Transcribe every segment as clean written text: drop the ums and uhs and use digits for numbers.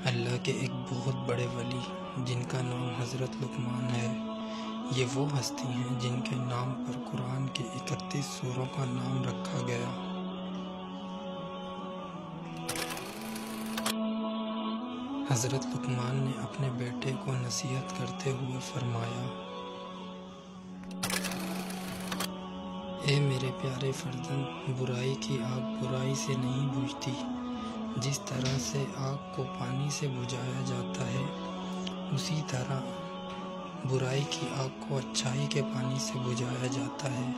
اللہ کے ایک بہت بڑے ولی جن کا نام حضرت لقمان ہے، یہ وہ ہستی ہیں جن کے نام پر قرآن کی 31 سوروں کا نام رکھا گیا۔ حضرت لقمان نے اپنے بیٹے کو نصیحت کرتے ہوئے فرمایا، اے میرے پیارے فرزند، برائی کی آگ برائی سے نہیں بجھتی۔ جس طرح سے آگ کو پانی سے بجھایا جاتا ہے، اسی طرح برائی کی آگ کو اچھائی کے پانی سے بجھایا جاتا ہے۔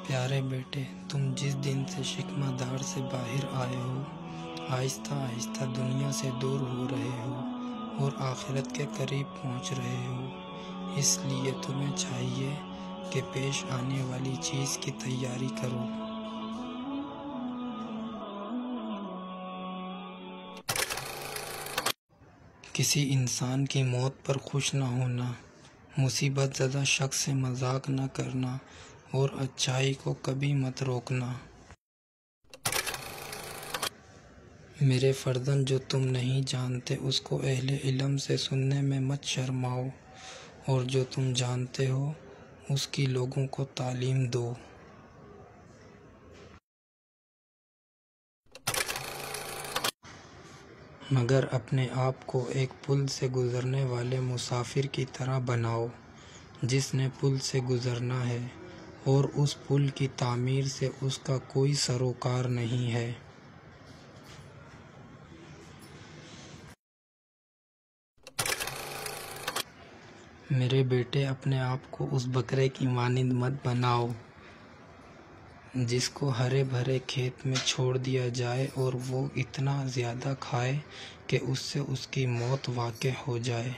پیارے بیٹے، تم جس دن سے شکمہ دار سے باہر آئے ہو، آہستہ آہستہ دنیا سے دور ہو رہے ہو اور آخرت کے قریب پہنچ رہے ہو۔ اس لیے تمہیں چاہیے کہ پیش آنے والی چیز کی تیاری کرو۔ کسی انسان کی موت پر خوش نہ ہونا، مصیبت زدہ شخص سے مذاق نہ کرنا اور اچھائی کو کبھی مت روکنا۔ میرے فرزند، جو تم نہیں جانتے اس کو اہل علم سے سننے میں مت شرماؤ، اور جو تم جانتے ہو اس کی لوگوں کو تعلیم دو۔ مگر اپنے آپ کو ایک پل سے گزرنے والے مسافر کی طرح بناؤ جس نے پل سے گزرنا ہے اور اس پل کی تعمیر سے اس کا کوئی سروکار نہیں ہے۔ میرے بیٹے، اپنے آپ کو اس بکرے کی مانند مت بناؤ جس کو ہرے بھرے کھیت میں چھوڑ دیا جائے اور وہ اتنا زیادہ کھائے کہ اس سے اس کی موت واقع ہو جائے۔